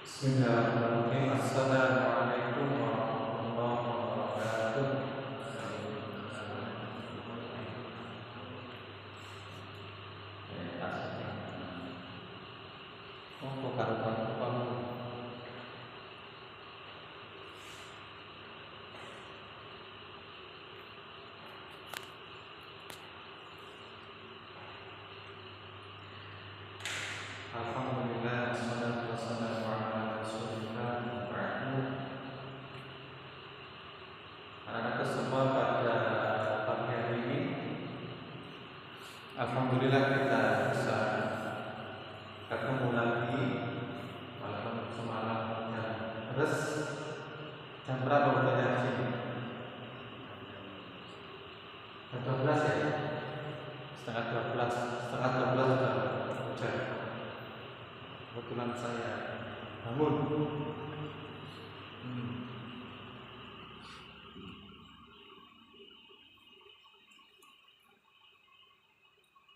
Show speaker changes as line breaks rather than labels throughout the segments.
Bismillahirrahmanirrahim. Assalamualaikum warahmatullahi wabarakatuh. Oh, karuan kamu. Alhamdulillah, wassalatu wassalamu ala Rasulillah wa ba'du. Anak-anakku semua, pada pagi hari ini alhamdulillah kita bisa ketemu lagi walaupun semalam terus jam berapa waktunya sini? Jam 12 ya? Setengah 12 sudah hujan. Kebetulan saya bangun.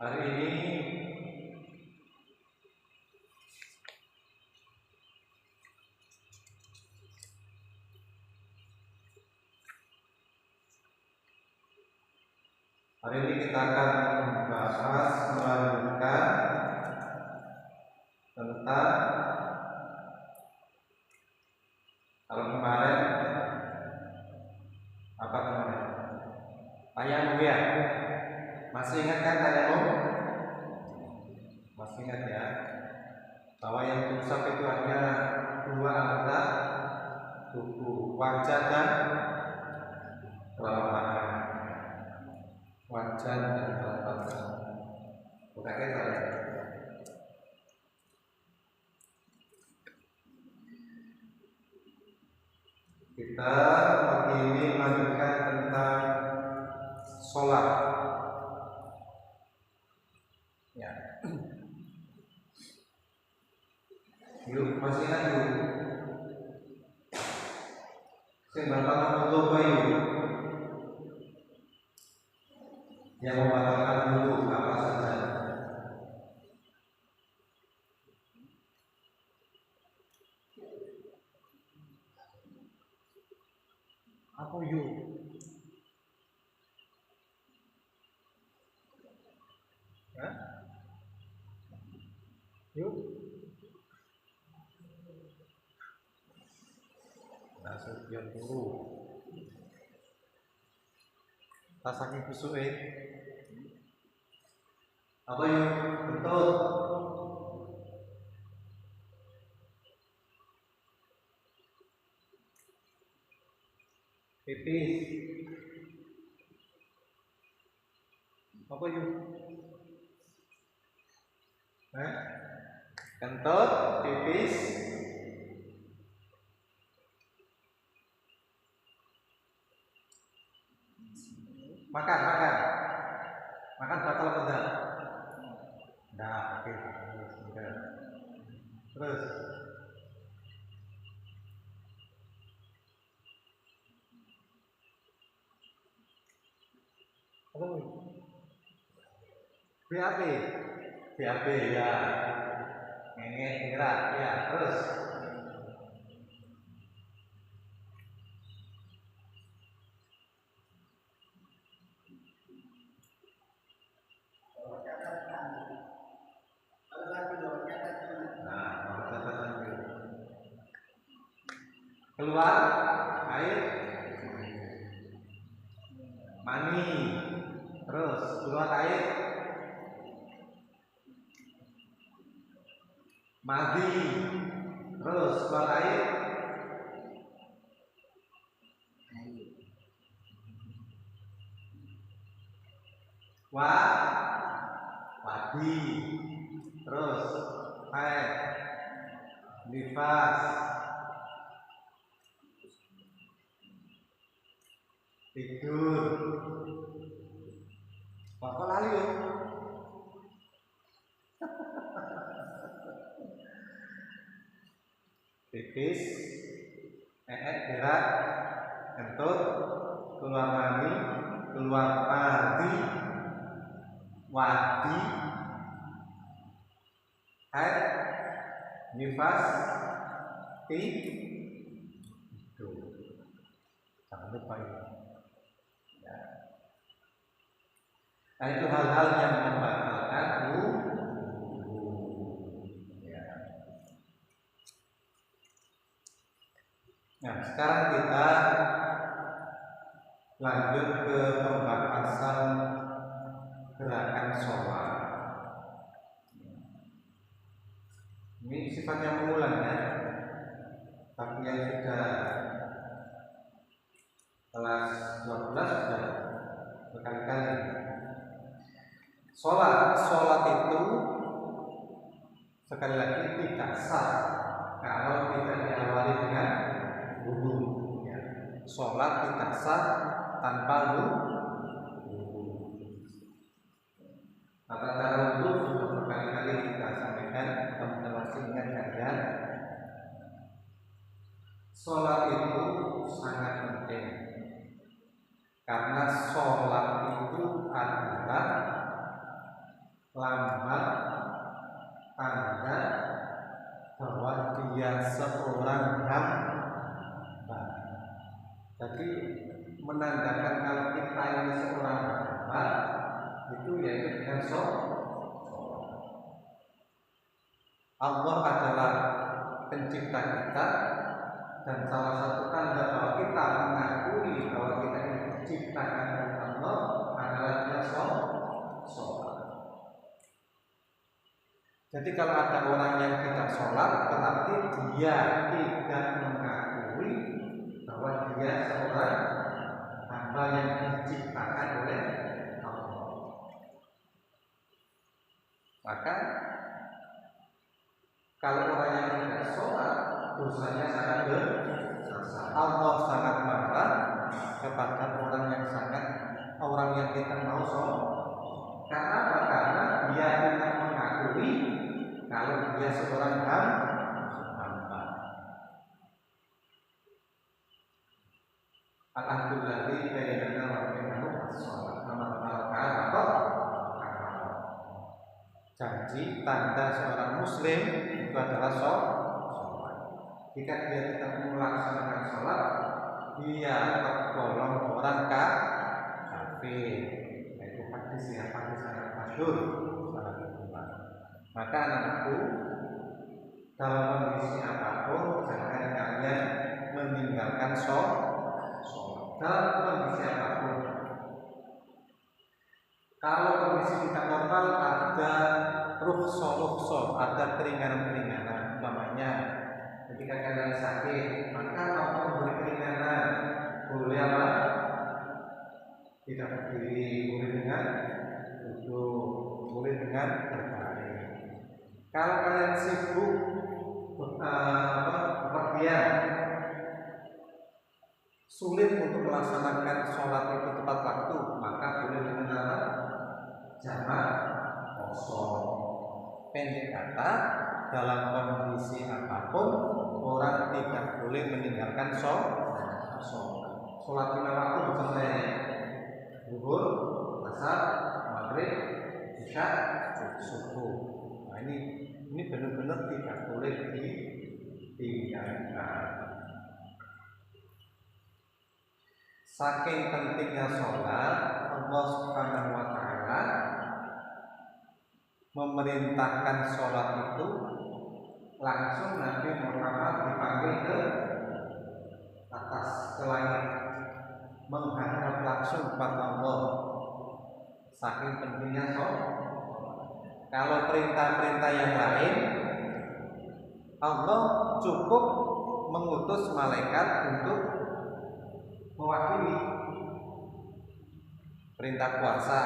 Hari ini kita akan membahas melanjutkan tentang, kalau kemarin apa kemarin? Tayamum ya. Masih ingat kan tayamum? Masih ingat ya? Bahwa yang diusap itu hanya dua anggota tubuh, wajah dan telapak tangan. Wajah dan telapak tangan. Bukan kita ya. Kita pagi ini melanjutkan tentang sholat. Ya. Yuk, masih ingat yuk. Saya batalkan dulu yuk. Yang membatalkan dulu apa saja? Apa yuk? Hah? Yuk. Langsung biar dulu. Tak saking busuk apa yuk? Betul. Pipis. Apa yuk? Kentut, pipis. Makan batal apa enggak? Enggak, oke. Terus apa? BAB ya. Ngerak ya. Terus keluar air mani, terus keluar air madi, terus keluar air wadi, terus nifas, tidur. Kok lali loh? Pipis, berak, kentut, keluar mani, keluar madi, wadi, haid, nifas, itu. Jangan lupa ini. Ya. Nah itu hal-hal yang membatalkan wudu. Ya. Nah sekarang kita lanjut ke pembahasan gerakan sholat. Ini sifatnya mengulang ya, tapi yang sudah kelas 12 sudah berkali-kali. Sholat itu sekali lagi tidak sah kalau tidak diawali dengan wudu. Ya. Sholat tidak sah tanpa wudu. Tata wudu sudah berkali-kali kita sampaikan, teman-teman masih ingat kan? Sholat itu sangat penting karena sholat itu adalah lambang tanda bahwa dia seorang hamba. Jadi menandakan kalau kita ini seorang hamba itu yaitu dengan sholat. Allah adalah pencipta kita, dan salah satu tanda bahwa kita mengakui bahwa kita ini diciptakan oleh Allah adalah dengan sholat. Jadi kalau ada orang yang tidak sholat, berarti dia tidak mengakui bahwa dia seorang hamba yang diciptakan oleh Allah. Maka kalau orang yang tidak sholat, dosanya sangat besar. Allah sangat marah kepada orang yang tidak mau sholat. Karena apa? Karena dia tidak mengakui kalau dia seorang hamba. Alhamdulillah bainana wa bainahu as-shalah. Janji tanda seorang muslim itu adalah sholat. Jika dia tidak melaksanakan sholat, dia tergolong orang kafir. Itu hadis yang sangat masyhur. Maka anakku, dalam kondisi apapun jangan kalian meninggalkan sholat. Dalam kondisi apapun. Kalau kondisi tidak normal ada rukhsah, ada keringanan-keringanan. Umpamanya ketika kalian sakit, maka Allah memberi keringanan. Boleh apa? Tidak berdiri, boleh dengan duduk, boleh dengan berbaring. Kalau kalian sibuk bepergian, sulit untuk melaksanakan sholat itu tepat waktu, maka boleh dengan jamak kosong. Pendek kata, dalam kondisi apapun orang tidak boleh meninggalkan sholat. Sholat 5 waktu misalnya zuhur, asar, maghrib, isya, subuh. Nah ini benar-benar tidak boleh ditinggalkan. Saking pentingnya sholat, Allah Subhanahu wa Ta'ala memerintahkan sholat itu langsung Nabi Muhammad dipanggil ke atas, ke langit, menghadap langsung kepada Allah. Saking pentingnya sholat. Kalau perintah-perintah yang lain, Allah cukup mengutus malaikat untuk mewakili. Perintah puasa,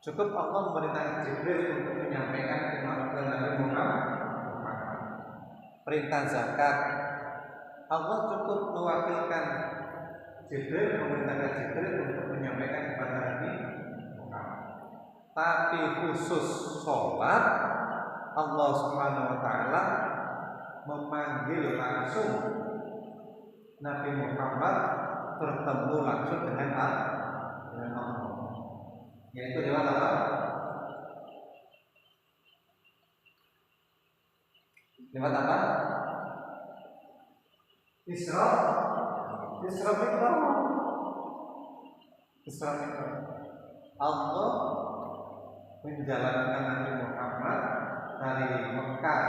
cukup Allah memerintahkan Jibril untuk menyampaikan kepada Nabi Muhammad. Perintah zakat, Allah cukup mewakilkan Jibril, memerintahkan Jibril untuk menyampaikan kepada Nabi Muhammad. Tapi khusus sholat, Allah Subhanahu wa Ta'ala memanggil langsung Nabi Muhammad bertemu langsung dengan Allah, yaitu lewat apa? Lewat apa? Isra Mi'raj. Allah menjalankan Nabi Muhammad dari Mekah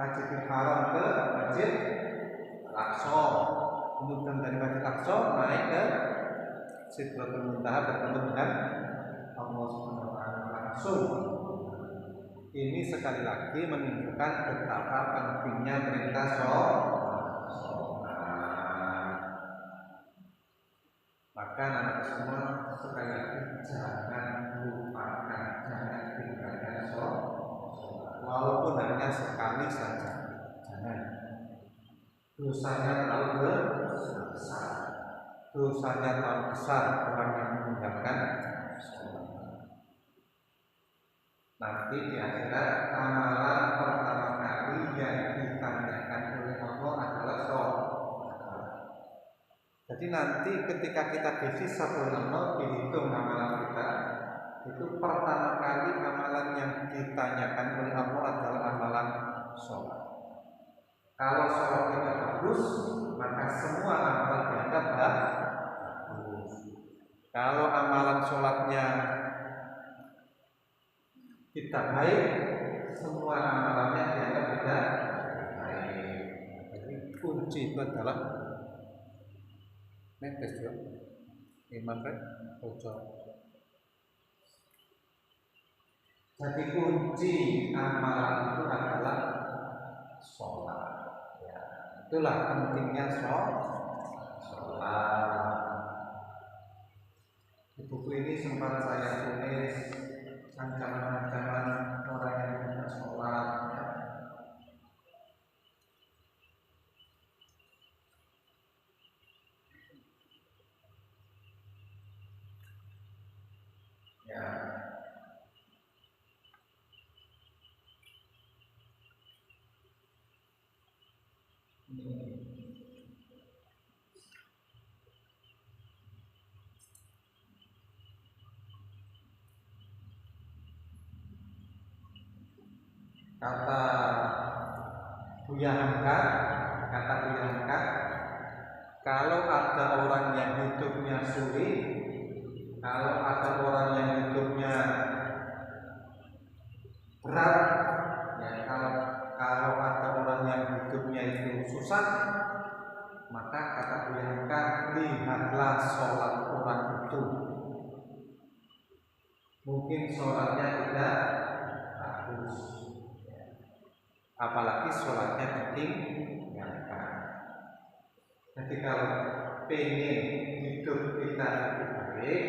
Masjidil Haram ke Masjid Al-Aqsa, kemudian dari Masjid Al-Aqsa naik ke Sidratul Muntaha bertemu dengan Allah Subhanahu wa taala langsung. Ini sekali lagi menunjukkan betapa pentingnya perintah sholat. Maka anak semua sekali lagi jangan lupakan, jangan tinggalkan sholat, walaupun hanya sekali saja. Jangan. Dosanya terlalu besar. Dosanya terlalu besar orang yang meninggalkan sholat. Nanti di akhirat amalan pertama kali yang ditanyakan oleh Allah adalah sholat. Jadi nanti ketika kita dihisab oleh Allah, dihitung amalan kita, itu pertama kali amalan yang ditanyakan oleh Allah adalah amalan sholat. Kalau sholat kita bagus, maka semua amalan dianggap bagus. Kalau amalan sholatnya kita baik, semua amalannya dianggap tidak baik. Jadi kunci itu adalah netes ya, iman kan, ojo. Jadi kunci amalan itu adalah sholat. Ya, itulah pentingnya sholat. Di buku ini sempat saya tulis ancaman-ancaman orang yang tidak sholat. Kata Buya Hamka, kalau ada orang yang hidupnya sulit, kalau ada orang yang hidupnya berat, ya, kalau ada orang yang hidupnya itu susah, maka kata Buya Hamka, lihatlah sholat orang itu. Mungkin sholatnya tidak bagus, apalagi sholatnya ditinggalkan. Jadi kalau pengen hidup kita itu baik,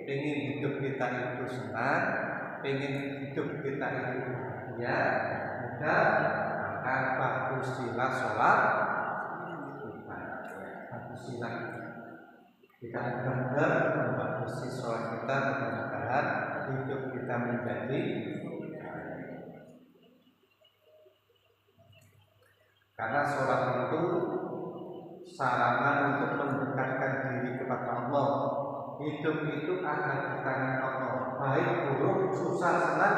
pengen hidup kita itu senang, pengen hidup kita itu bahagia, maka bagusilah sholat kita. Bagusilah kita benar-benar membagusi sholat kita, mudah-mudahan hidup kita menjadi. Karena sholat itu sarana untuk mendekatkan diri kepada Allah. Hidup itu ada di tangan Allah. Baik buruk, susah, senang,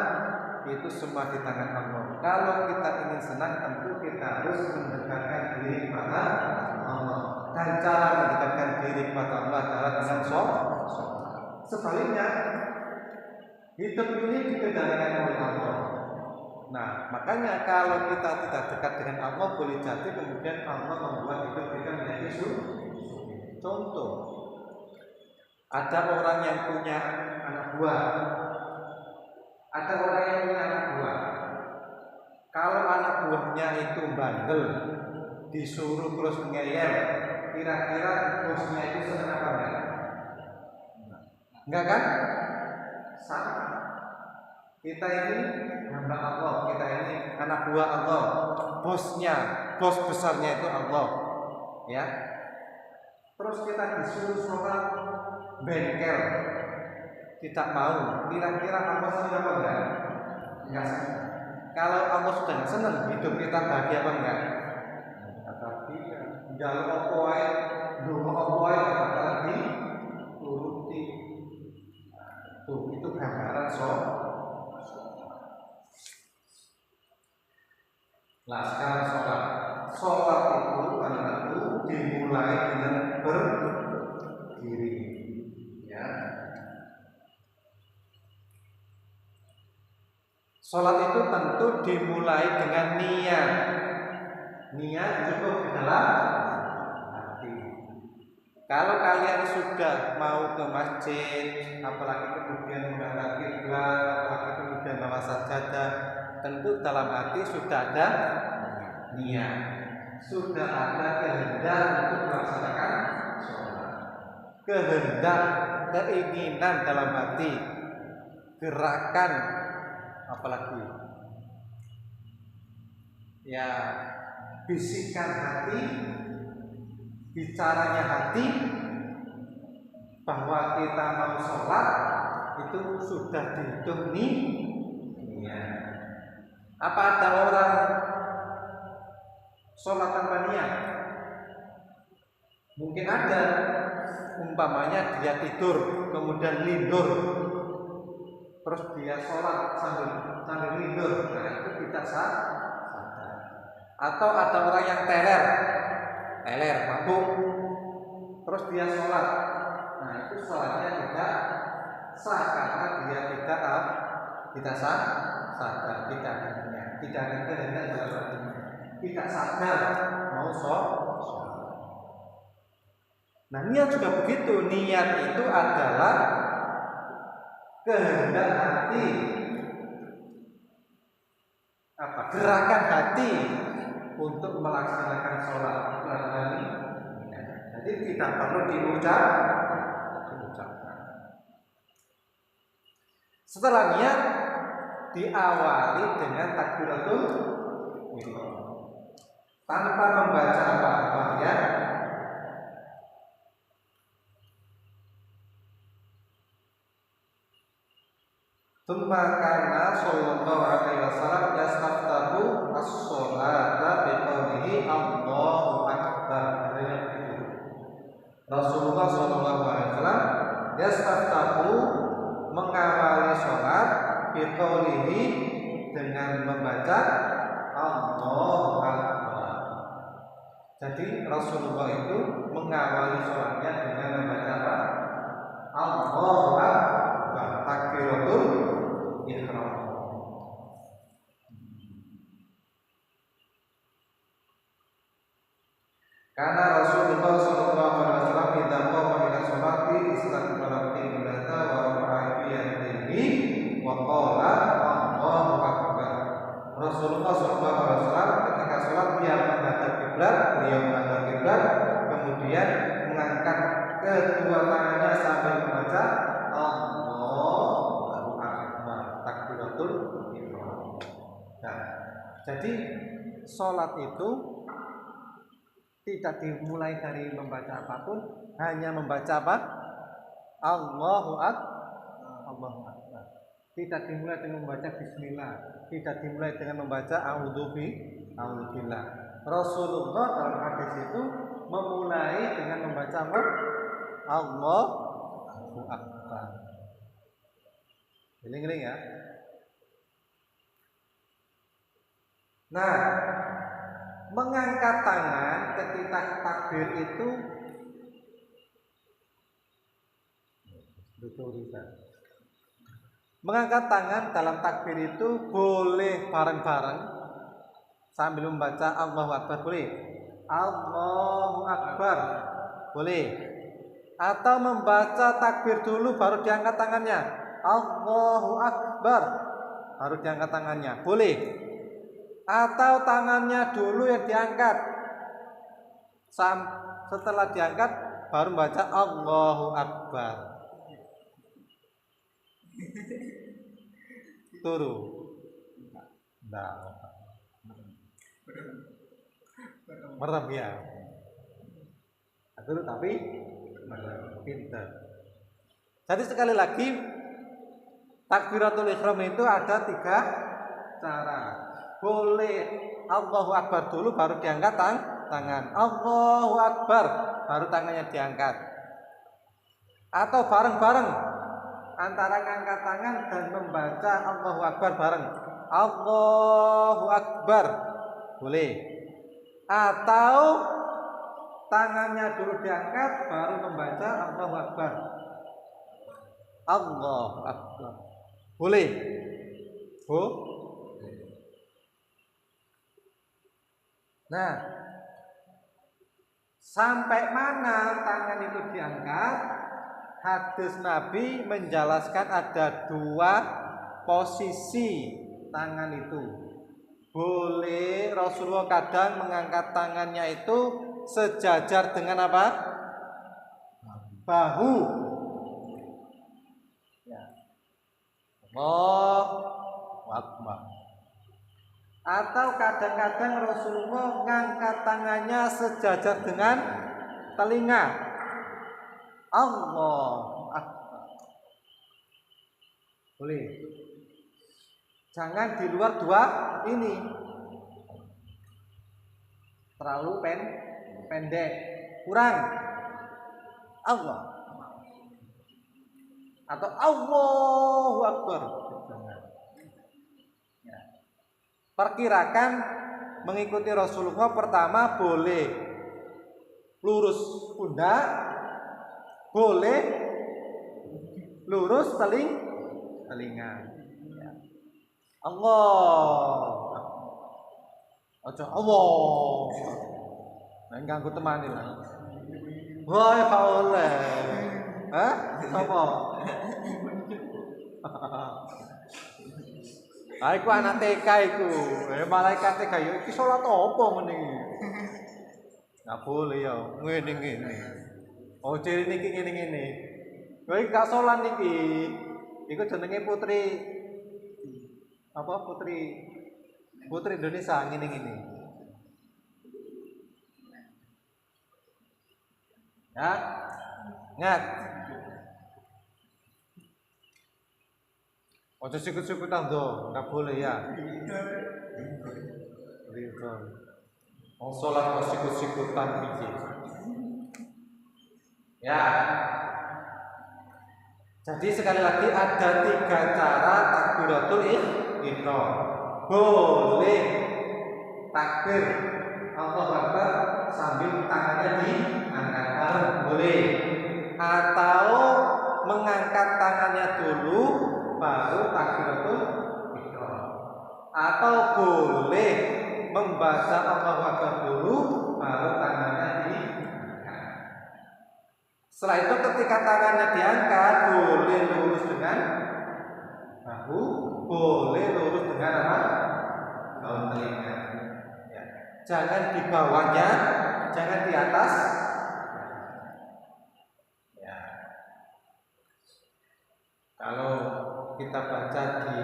itu semua di tangan Allah. Kalau kita ingin senang, tentu kita harus mendekatkan diri kepada Allah. Dan cara mendekatkan diri kepada Allah adalah dengan sholat. Sebaliknya, hidup ini dikendalikan oleh Allah. Nah, makanya kalau kita tidak dekat dengan Allah, boleh jadi kemudian Allah membuat hidup kita menjadi sulit. Contoh, ada orang yang punya anak buah, Kalau anak buahnya itu bandel, disuruh terus ngeyel, kira-kira bosnya itu senang apa enggak? Enggak kan? Sama. Kita ini hamba Allah, kita ini anak buah Allah, bos besarnya itu Allah, ya. Terus kita disuruh sholat bengkel, tidak mau, kira-kira Allah senang apa enggak? Enggak senang. Kalau Allah sudah senang, hidup kita bahagia apa enggak? Tapi jalur apa wae, doa apa wae bakal dituruti. Tuh, itu gambaran sholat. Nah, sekarang sholat. sholat itu dimulai dengan berdiri. Ya. Sholat itu tentu dimulai dengan niat. Niat cukup di dalam hati. Kalau kalian sudah mau ke masjid, apalagi kemudian menghadap kiblat, apalagi kemudian bawa sajadah, tentu dalam hati sudah ada niat, sudah ada kehendak untuk melaksanakan sholat, kehendak, keinginan dalam hati, gerakan, apalagi ya bisikan hati, bicaranya hati bahwa kita mau sholat itu sudah dihitung niat. Apa ada orang sholat tanpa niat? Mungkin ada. Umpamanya dia tidur kemudian lindur, terus dia sholat sambil lindur, nah itu tidak sah. Atau ada orang yang teler mabuk, terus dia sholat, nah itu sholatnya tidak sah karena dia tidak sadar, tidak ada kehendak dalam hatinya, tidak sadar mau sholat. Nah niat juga begitu, niat itu adalah kehendak hati, gerakan hati untuk melaksanakan sholat. Itu adalah niat. Jadi tidak perlu diucapkan. Setelah niat diawali dengan takbiratul ihram tanpa membaca apa-apa ya. Tsumma kana sallallahu alaihi wasallam yastaftahu as-sholata biqaulihi Allahu akbar. Rasulullah sallallahu alaihi wasallam yastaftahu mengawali sholat biqaulihi dengan membaca Allahu akbar. Jadi Rasulullah itu mengawali sholatnya dengan membaca apa? Allahu akbar, takbiratul ihram. Karena Rasulullah sallallahu alaihi wasallam idza qama ila sholati istaqbala qiblata wa rafa'a yadayhi wa qala Allahu akbar. Rasulullah sallallahu alaihi wasallam ketika sholat dia menghadap kiblat, beliau menghadap kiblat, kemudian mengangkat kedua tangannya sambil membaca Allahu akbar, takbiratul ihram. Nah, jadi sholat itu tidak dimulai dari membaca apapun, hanya membaca apa? Allahu akbar. Tidak dimulai dengan membaca bismillah, tidak dimulai dengan membaca a'udzubillah. Rasulullah dalam hadis itu memulai dengan membaca apa? Allahu akbar. Giling-giling ya. Nah, mengangkat tangan ketika takbir itu mengangkat tangan dalam takbir itu boleh bareng-bareng sambil membaca Allahu akbar, boleh. Allahu akbar, boleh. Atau membaca takbir dulu baru diangkat tangannya. Allahu akbar, baru diangkat tangannya, boleh. Atau tangannya dulu yang diangkat, setelah diangkat baru membaca Allahu akbar. Turu. Nah, merem ya. Turu tapi pintar. Jadi sekali lagi takbiratul ihram itu ada 3 cara. Boleh Allahu akbar dulu baru diangkat tangan. Allahu akbar baru tangannya diangkat. Atau bareng-bareng antara ngangkat tangan dan membaca Allahu akbar bareng. Allahu akbar boleh. atau tangannya dulu diangkat baru membaca Allahu Akbar. Allahu Akbar. Boleh? Nah, sampai mana tangan itu diangkat? Hadis Nabi menjelaskan ada 2 posisi tangan itu. Boleh Rasulullah kadang mengangkat tangannya itu sejajar dengan apa? Bahu. Ya. Allahu Akbar. Atau kadang-kadang Rasulullah mengangkat tangannya sejajar dengan telinga. Allahu Akbar. Boleh. Jangan di luar 2 ini. Terlalu pendek. Kurang. Allah. Atau Allahu Akbar. Perkirakan mengikuti Rasulullah pertama boleh lurus pundak, boleh lurus telinga. Ya. Allah. Ojo Allah. Nek ganggu teman iki. Wah, gak oleh. Hah? Apa? Iku anak TK iku. Malaikat TK yo iki salat apa ngene iki? Enggak boleh ya, ngene. Oh, ciri niki ngene. Kowe gak salat niki. Iku jenenge putri apa? Putri Indonesia ngene. Ya. Ingat. Ojo sikut-sikutan do, enggak boleh ya. Mau sholat kok sikut-sikutan biji. Ya. Jadi sekali lagi ada 3 cara takbiratul ihram. Boleh takbir Allahu Akbar sambil tangannya diangkat, boleh. Atau mengangkat tangannya dulu baru takbiratul ihram. Atau boleh membaca Allahu Akbar dulu baru tangannya diangkat. Setelah itu ketika tangannya diangkat boleh lurus dengan bahu, boleh lurus dengan apa? Daun telinga. Ya. Jangan di bawahnya, jangan di atas. Ya. Kalau kita baca di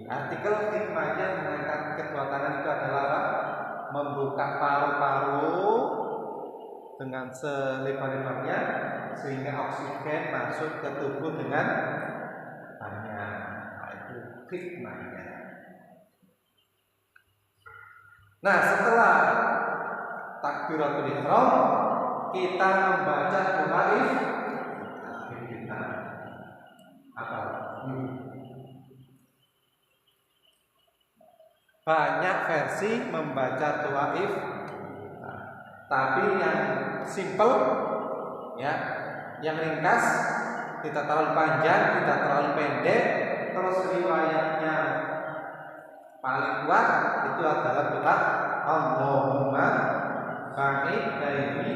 artikel hikmahnya mengangkat kedua tangan itu adalah membuka paru-paru dengan selebar-lebarnya sehingga oksigen masuk ke tubuh dengan banyak. Nah, itu hikmahnya. Nah, setelah takbiratul ihram kita membaca doa iftitah. Apa? Banyak versi membaca doa iftitah. Tapi yang simple ya, yang ringkas, tidak terlalu panjang, tidak terlalu pendek, terus riwayatnya paling kuat itu adalah doa Allahumma ba'id baini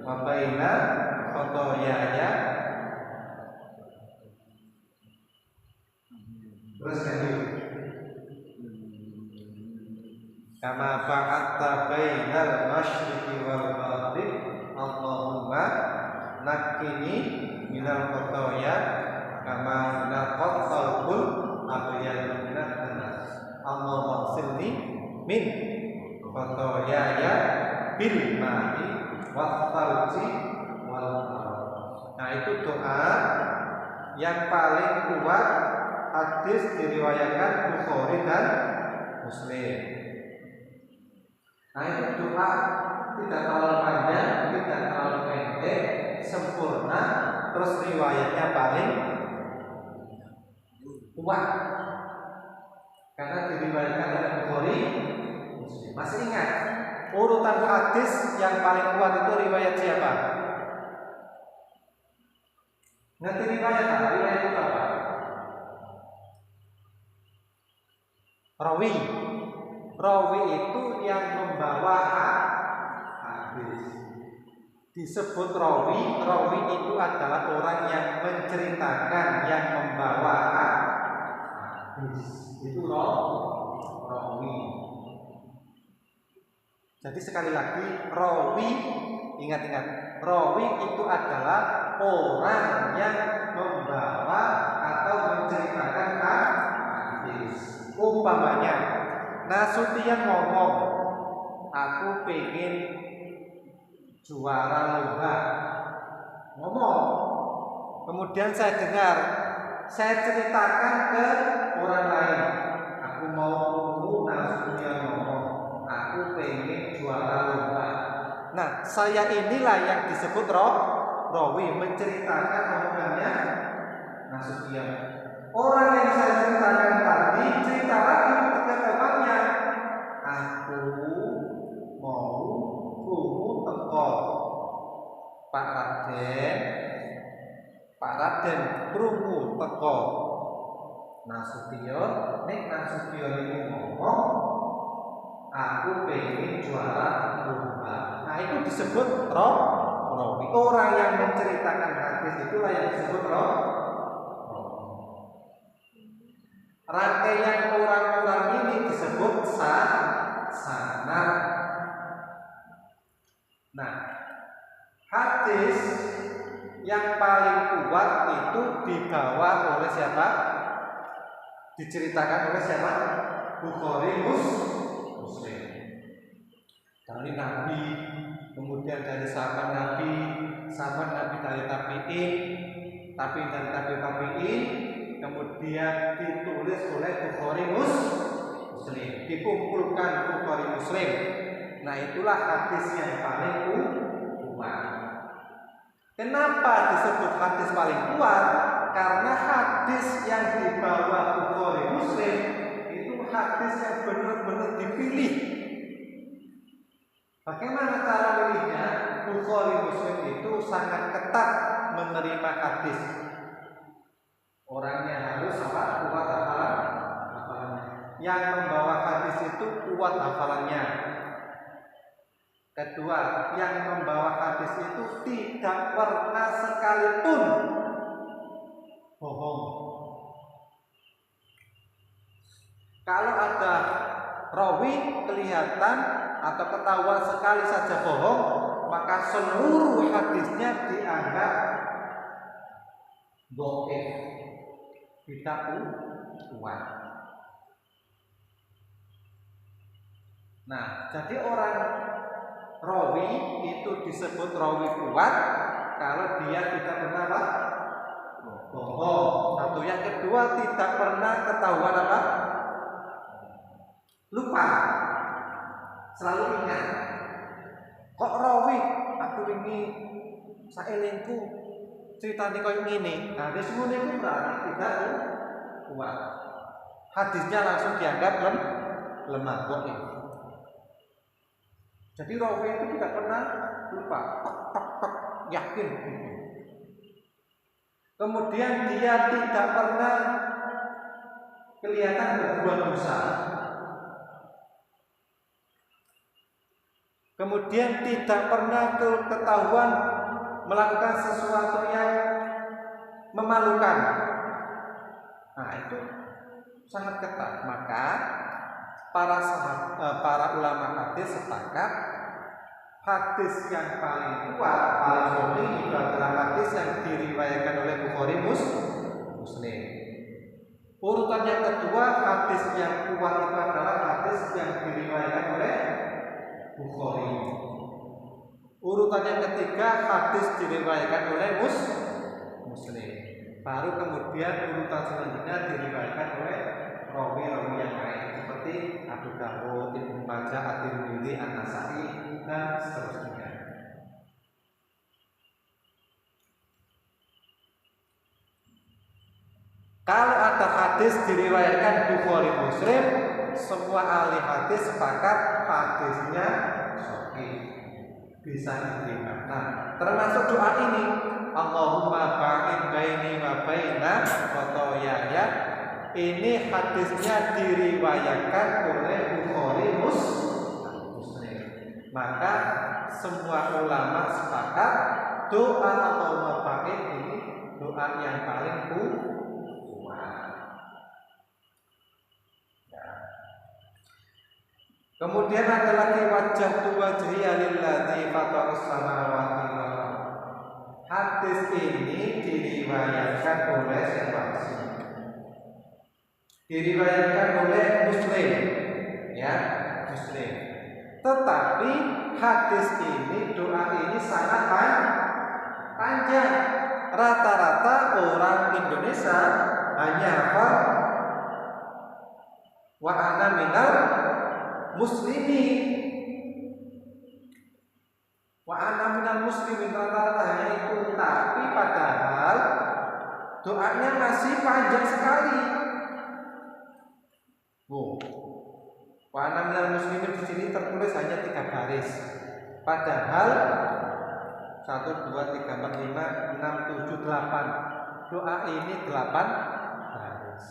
wa baina khotoyaya. Terus lanjut. Kama ba'atta bainal masyriqi wal maghrib Allahumma naqqini minal khotoya kama naqat qalbul abyad minad danas. Allahumma silni min khotoyaya bil ma'i wat talji wal marad. Nah, itu doa yang paling kuat, hadis diriwayatkan Bukhari dan Muslim. Nah, itu doa tidak terlalu panjang, tidak terlalu pendek, sempurna, terus riwayatnya paling kuat karena diriwayatkan oleh Bukhari Muslim. Masih ingat urutan hadis yang paling kuat itu riwayat siapa? Ngerti riwayat apa? Riwayat itu apa? Rawi. Rawi itu yang membawa hadis. Disebut rawi. Rawi itu adalah orang yang menceritakan, yang membawa hadis. Itu rawi. Jadi sekali lagi, rawi, ingat-ingat, rawi itu adalah orang yang membawa atau menceritakan hadis. Umpamanya, Nasution ngomong, aku pengen juara lomba, ngomong. Kemudian saya dengar, saya ceritakan ke orang lain, aku mau tunggu Nasution ngomong, aku pengen juara lomba. Nah, saya inilah yang disebut rawi, menceritakan omongannya Nasution. Orang yang saya ceritakan tadi cerita lagi ke temannya, aku mau tunggu teko Pak Raden krungu teko Nasution. Nek Nasution ini ngomong, aku pengen juara lomba. Nah, itu disebut rawi. Orang yang menceritakan hadis itulah yang disebut rawi. Rangkaian orang-orang ini disebut sanad. Nah, hadis yang paling kuat itu dibawa oleh siapa? Diceritakan oleh siapa? Bukhari, Muslim. Dari Nabi, kemudian dari sahabat Nabi dari tabi'in dari tabi'in, kemudian ditulis oleh Bukhari, Muslim, dikumpulkan Bukhari, Muslim. Nah, itulah hadis yang paling kuat. Kenapa disebut hadis paling kuat? Karena hadis yang dibawa Bukhari, Muslim itu hadis yang benar-benar dipilih. Bagaimana cara pilihnya? Bukhari, Muslim itu sangat ketat menerima hadis. Orangnya harus kuat hafalannya. Yang membawa hadis itu kuat hafalannya. Kedua, yang membawa hadis itu tidak pernah sekalipun bohong. Kalau ada rawi kelihatan atau ketahuan sekali saja bohong, maka seluruh hadisnya dianggap dhaif, tidak kuat. Nah, jadi orang rawi itu disebut rawi kuat kalau dia tidak pernah bohong. Satu. Yang kedua, tidak pernah ketahuan lupa, selalu ingat. Kok rawi? Aku ini saelingku ceritanya koyo ngene. Nah, wis ngono iku berarti tidak kuat. Hadisnya langsung dianggap lemah kok. Jadi rawi itu tidak pernah lupa, tek yakin. Kemudian dia tidak pernah kelihatan berbuat dosa. Kemudian tidak pernah ketahuan melakukan sesuatu yang memalukan. Nah, itu sangat ketat. Maka para ulama hadis sepakat hadis yang paling kuat, paling sahih itu adalah hadis yang diriwayatkan oleh Bukhari, Muslim. Urutan yang kedua, hadis yang kuat itu adalah hadis yang diriwayatkan oleh Bukhari. Urutan yang ketiga, hadis diriwayatkan oleh Muslim. Baru kemudian urutan selanjutnya diriwayatkan oleh rawi-rawi yang lain seperti Abu Dawud, Ibnu Majah, At-Tirmidzi, An-Nasa'i dan seterusnya. Kalau ada hadis diriwayatkan Bukhari, Muslim, semua ahli hadis sepakat hadisnya bisa diterima. Nah, termasuk doa ini, Allahumma ba'id baini wa baina khotoyaya. Ini hadisnya diriwayatkan oleh Bukhari Muslim. Maka semua ulama sepakat doa Allahumma ba'id ini doa yang paling kuat. Kemudian ada lagi wajah wajhiya lilladzi fataras samawati wal ardh. Hadis ini diriwayatkan oleh siapa? Diriwayatkan oleh Muslim, ya, Muslim. Tetapi hadis ini, doa ini sangat panjang. Rata-rata orang Indonesia hanya hafal wa ana minal muslimin, wa ana minal muslimin, rata-rata hanya itu. Tapi padahal doanya masih panjang sekali. Wa ana minal muslimin di sini tertulis hanya 3 baris. Padahal 1, 2, 3, 4, 5, 6, 7, 8. Doa ini 8 baris.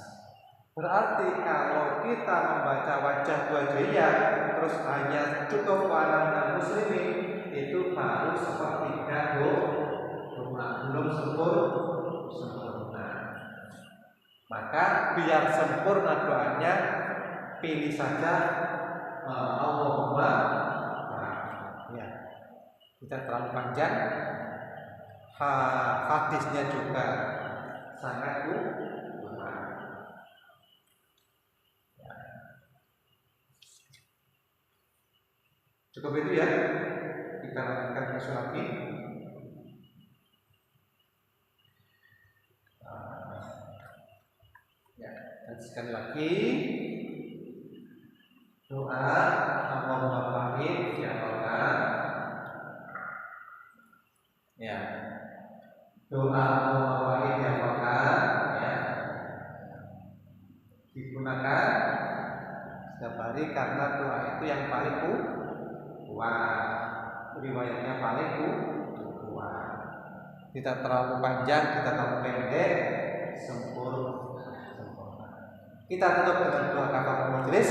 Berarti kalau kita membaca wajah wajhiyah terus hanya cukup wa ana minal muslimin, itu baru sepertiga doa, belum sempurna. Maka biar sempurna doanya, pilih saja Allahumma. Ya, tidak terlalu panjang. Hadisnya juga sangat kuat. Cukup itu ya. Kita lanjutkan besok lagi. Ya, dan sekali lagi doa Allahumma ba'id dihafalkan. Ya, doa Allahumma ba'id dihafalkan. Ya, digunakan setiap hari karena doa itu yang paling kuat, riwayatnya paling kuat. Tidak terlalu panjang, tidak terlalu pendek, sempurna. Kita tutup dengan doa kafaratul majelis.